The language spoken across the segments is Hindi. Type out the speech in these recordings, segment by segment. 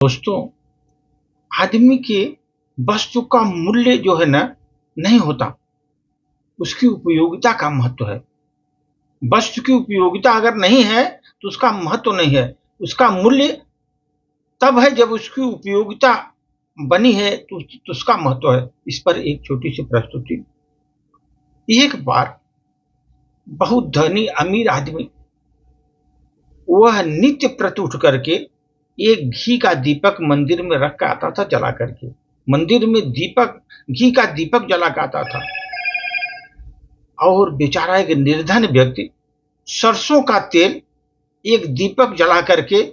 दोस्तों, आदमी के वस्तु का मूल्य जो है ना नहीं होता, उसकी उपयोगिता का महत्व है। वस्तु की उपयोगिता अगर नहीं है तो उसका महत्व नहीं है। उसका मूल्य तब है जब उसकी उपयोगिता बनी है तो उसका महत्व है। इस पर एक छोटी सी प्रस्तुति। एक बार बहुत धनी अमीर आदमी वह नित्य प्रति उठ करके एक घी का दीपक मंदिर में रख के आता था जला करके। मंदिर में घी का दीपक जला के आता था। और बेचारा एक निर्धन व्यक्ति सरसों का तेल एक दीपक जला करके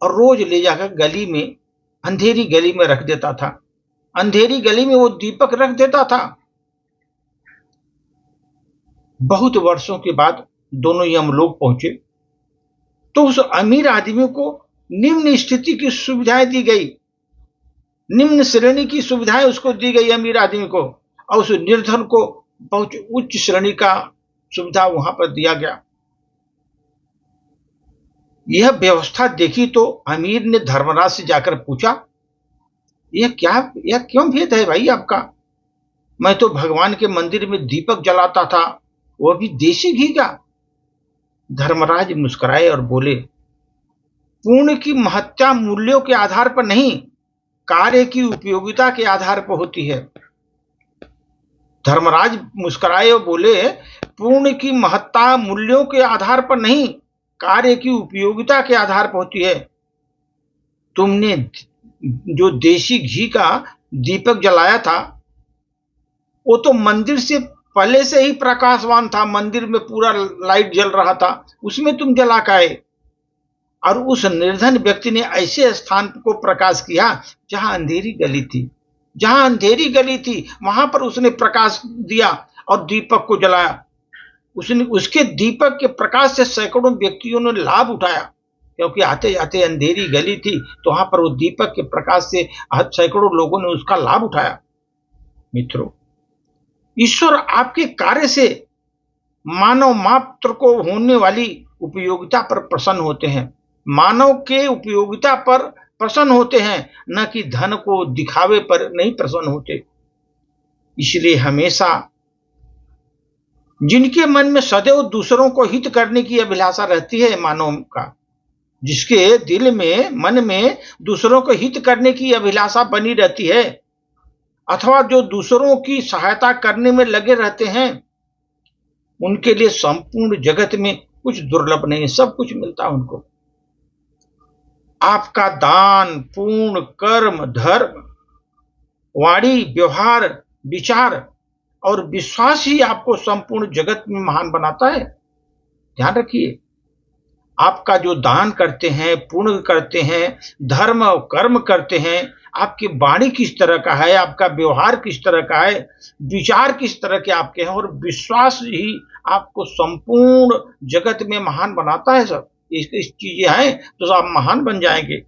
और रोज ले जाकर गली में, अंधेरी गली में रख देता था। अंधेरी गली में वो दीपक रख देता था। बहुत वर्षों के बाद दोनों यमलोक पहुंचे तो उस अमीर आदमी को निम्न स्थिति की सुविधाएं दी गई, निम्न श्रेणी की सुविधाएं उसको दी गई अमीर आदमी को, और उस निर्धन को बहुत उच्च श्रेणी का सुविधा वहां पर दिया गया। यह व्यवस्था देखी तो अमीर ने धर्मराज से जाकर पूछा, यह क्यों भेद है भाई आपका? मैं तो भगवान के मंदिर में दीपक जलाता था, वह भी देसी घी का। धर्मराज मुस्कुराए और बोले, पुण्य की महत्ता मूल्यों के आधार पर नहीं, कार्य की उपयोगिता के आधार पर होती है। धर्मराज मुस्कुराए और बोले, पुण्य की महत्ता मूल्यों के आधार पर नहीं, कार्य की उपयोगिता के आधार पर होती है। तुमने जो देसी घी का दीपक जलाया था वो तो मंदिर से पहले से ही प्रकाशवान था, मंदिर में पूरा लाइट जल रहा था, उसमें तुम जला के आए। और उस निर्धन व्यक्ति ने ऐसे स्थान को प्रकाश किया जहां अंधेरी गली थी, जहां अंधेरी गली थी वहां पर उसने प्रकाश दिया और दीपक को जलाया। उसने उसके दीपक के प्रकाश से सैकड़ों व्यक्तियों ने लाभ उठाया, क्योंकि आते जाते अंधेरी गली थी तो वहां पर वो दीपक के प्रकाश से सैकड़ों लोगों ने उसका लाभ उठाया। मित्रों, ईश्वर आपके कार्य से मानव मात्र को होने वाली उपयोगिता पर प्रसन्न होते हैं, मानव के उपयोगिता पर प्रसन्न होते हैं, न कि धन को दिखावे पर नहीं प्रसन्न होते। इसलिए हमेशा जिनके मन में सदैव दूसरों को हित करने की अभिलाषा रहती है, मानव का जिसके दिल में, मन में दूसरों को हित करने की अभिलाषा बनी रहती है, अथवा जो दूसरों की सहायता करने में लगे रहते हैं, उनके लिए संपूर्ण जगत में कुछ दुर्लभ नहीं, सब कुछ मिलता है उनको। आपका दान, पूर्ण कर्म, धर्म, वाणी, व्यवहार, विचार और विश्वास ही आपको संपूर्ण जगत में महान बनाता है। ध्यान रखिए, आपका जो दान करते हैं, पुण्य करते हैं, धर्म और कर्म करते हैं, आपकी वाणी किस तरह का है, आपका व्यवहार किस तरह का है, विचार किस तरह के आपके हैं, और विश्वास ही आपको संपूर्ण जगत में महान बनाता है। सब इस चीजें हैं तो आप महान बन जाएंगे।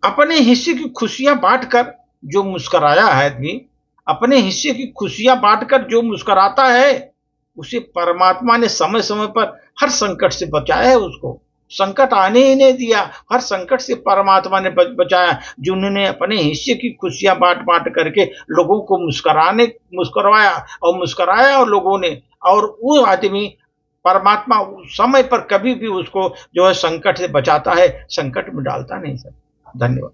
अपने हिस्से की खुशियां बांटकर जो मुस्कुराया है आदमी, अपने हिस्से की खुशियां बांटकर जो मुस्कुराता है, उसे परमात्मा ने समय समय पर हर संकट से बचाया है। उसको संकट आने ही नहीं दिया, हर संकट से परमात्मा ने बचाया, जिन्होंने अपने हिस्से की खुशियां बांट करके लोगों को मुस्कुराया और लोगों ने, और वो आदमी परमात्मा समय पर कभी भी उसको जो है संकट से बचाता है, संकट में डालता नहीं। सर, धन्यवाद।